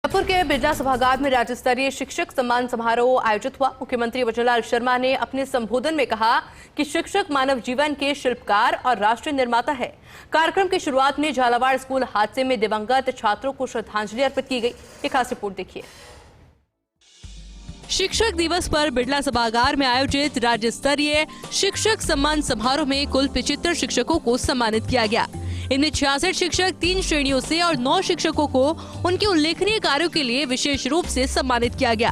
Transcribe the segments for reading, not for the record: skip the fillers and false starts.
जयपुर के बिरला सभागार में राज्य स्तरीय शिक्षक सम्मान समारोह आयोजित हुआ। मुख्यमंत्री वजूलाल शर्मा ने अपने संबोधन में कहा कि शिक्षक मानव जीवन के शिल्पकार और राष्ट्र निर्माता है। कार्यक्रम की शुरुआत में झालावाड़ स्कूल हादसे में दिवंगत छात्रों को श्रद्धांजलि अर्पित की गई। एक खास रिपोर्ट देखिए। शिक्षक दिवस पर बिरला सभागार में आयोजित राज्य स्तरीय शिक्षक सम्मान समारोह में कुल 75 शिक्षकों को सम्मानित किया गया। इनमें 66 शिक्षक 3 श्रेणियों से और 9 शिक्षकों को उनके उल्लेखनीय कार्यों के लिए विशेष रूप से सम्मानित किया गया।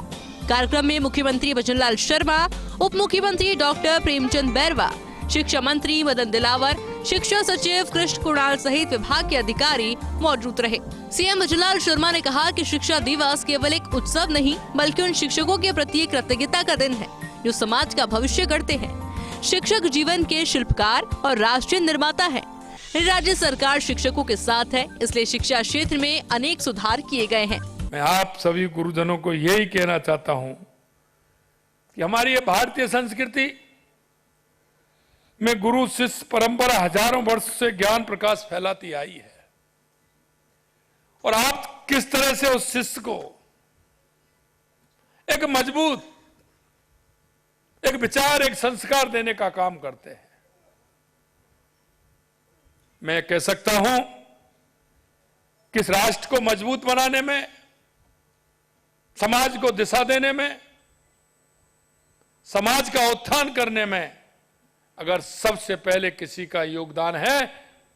कार्यक्रम में मुख्यमंत्री वजूलाल शर्मा, उप मुख्यमंत्री डॉक्टर प्रेमचंद बैरवा, शिक्षा मंत्री मदन दिलावर, शिक्षा सचिव कृष्ण कुणाल सहित विभाग के अधिकारी मौजूद रहे। सीएम वजूलाल शर्मा ने कहा कि शिक्षा दिवस केवल एक उत्सव नहीं बल्कि उन शिक्षकों के प्रति कृतज्ञता का दिन है जो समाज का भविष्य गढ़ते हैं। शिक्षक जीवन के शिल्पकार और राष्ट्रीय निर्माता है। राज्य सरकार शिक्षकों के साथ है, इसलिए शिक्षा क्षेत्र में अनेक सुधार किए गए हैं। मैं आप सभी गुरुजनों को यही कहना चाहता हूं कि हमारी ये भारतीय संस्कृति में गुरु शिष्य परंपरा हजारों वर्ष से ज्ञान प्रकाश फैलाती आई है और आप किस तरह से उस शिष्य को एक मजबूत एक विचार, एक संस्कार देने का काम करते हैं। मैं कह सकता हूं कि इस राष्ट्र को मजबूत बनाने में, समाज को दिशा देने में, समाज का उत्थान करने में अगर सबसे पहले किसी का योगदान है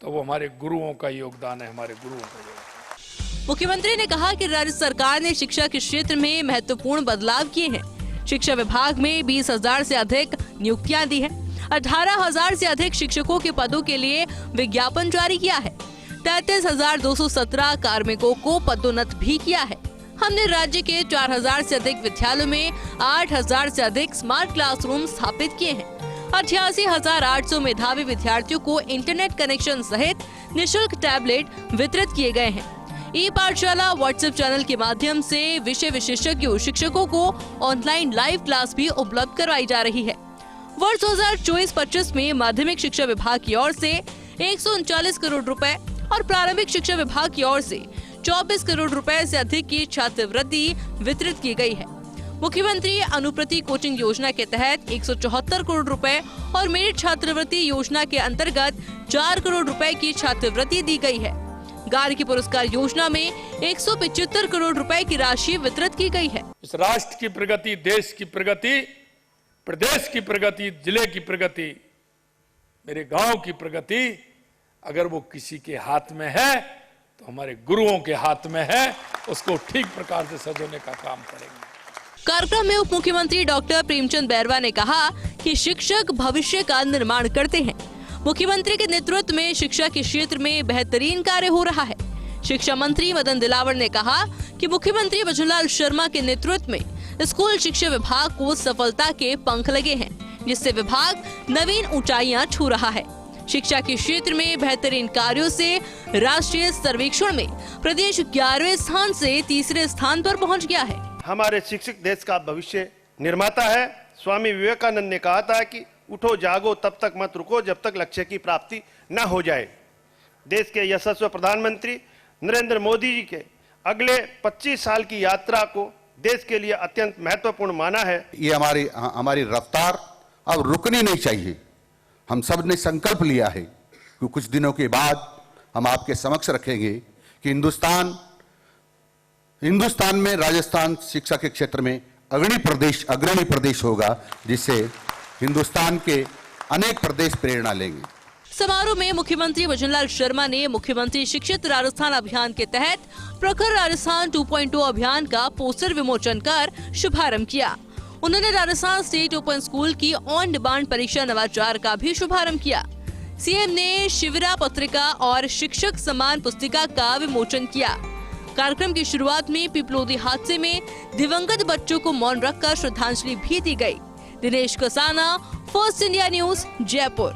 तो वो हमारे गुरुओं का योगदान है, हमारे गुरुओं का योगदान। मुख्यमंत्री ने कहा कि राज्य सरकार ने शिक्षा के क्षेत्र में महत्वपूर्ण बदलाव किए हैं। शिक्षा विभाग में 20,000 से अधिक नियुक्तियां दी हैं। 18,000 से अधिक शिक्षकों के पदों के लिए विज्ञापन जारी किया है। 33,217 कार्मिकों को पदोन्नत भी किया है। हमने राज्य के 4,000 से अधिक विद्यालयों में 8,000 से अधिक स्मार्ट क्लासरूम स्थापित किए हैं। 88,800 मेधावी विद्यार्थियों को इंटरनेट कनेक्शन सहित निःशुल्क टैबलेट वितरित किए गए हैं। ई पाठशाला व्हाट्सएप चैनल के माध्यम से विषय विशेषज्ञों शिक्षकों को ऑनलाइन लाइव क्लास भी उपलब्ध करवाई जा रही है। वर्ष 2024-25 में माध्यमिक शिक्षा विभाग की ओर से 139 करोड़ रुपए और प्रारंभिक शिक्षा विभाग की ओर से 24 करोड़ रुपए से अधिक की छात्रवृत्ति वितरित की गई है। मुख्यमंत्री अनुप्रति कोचिंग योजना के तहत 174 करोड़ रुपए और मेरिट छात्रवृत्ति योजना के अंतर्गत 4 करोड़ रुपए की छात्रवृत्ति दी गई है। गार्गी की पुरस्कार योजना में 175 करोड़ रुपए की राशि वितरित की गई है। इस राष्ट्र की प्रगति, देश की प्रगति, प्रदेश की प्रगति, जिले की प्रगति, मेरे गांव की प्रगति अगर वो किसी के हाथ में है तो हमारे गुरुओं के हाथ में है। उसको ठीक प्रकार से सजोने का काम करेंगे। कार्यक्रम में उप मुख्यमंत्री डॉक्टर प्रेमचंद बैरवा ने कहा कि शिक्षक भविष्य का निर्माण करते हैं। मुख्यमंत्री के नेतृत्व में शिक्षा के क्षेत्र में बेहतरीन कार्य हो रहा है। शिक्षा मंत्री मदन दिलावर ने कहा कि मुख्यमंत्री वजूलाल शर्मा के नेतृत्व में स्कूल शिक्षा विभाग को सफलता के पंख लगे हैं, जिससे विभाग नवीन ऊंचाइयां छू रहा है। शिक्षा के क्षेत्र में बेहतरीन कार्यों से राष्ट्रीय सर्वेक्षण में प्रदेश 11वें स्थान से 3रे स्थान पर पहुंच गया है। हमारे शिक्षक देश का भविष्य निर्माता है। स्वामी विवेकानंद ने कहा था कि उठो जागो तब तक मत रुको जब तक लक्ष्य की प्राप्ति न हो जाए। देश के यशस्वी प्रधानमंत्री नरेंद्र मोदी जी के अगले 25 साल की यात्रा को देश के लिए अत्यंत महत्वपूर्ण माना है। ये हमारी रफ्तार अब रुकनी नहीं चाहिए। हम सब ने संकल्प लिया है कि कुछ दिनों के बाद हम आपके समक्ष रखेंगे कि हिंदुस्तान में राजस्थान शिक्षा के क्षेत्र में अग्रणी प्रदेश होगा, जिससे हिंदुस्तान के अनेक प्रदेश प्रेरणा लेंगे। समारोह में मुख्यमंत्री वजूलाल शर्मा ने मुख्यमंत्री शिक्षित राजस्थान अभियान के तहत प्रखर राजस्थान 2.0 अभियान का पोस्टर विमोचन कर शुभारंभ किया। उन्होंने राजस्थान स्टेट ओपन स्कूल की ऑन डिमांड परीक्षा नवाचार का भी शुभारंभ किया। सीएम ने शिविरा पत्रिका और शिक्षक सम्मान पुस्तिका का विमोचन किया। कार्यक्रम की शुरुआत में पिपलोदी हादसे में दिवंगत बच्चों को मौन रखकर श्रद्धांजलि भी दी गई। Dinesh Kasana, first India news, Jaipur.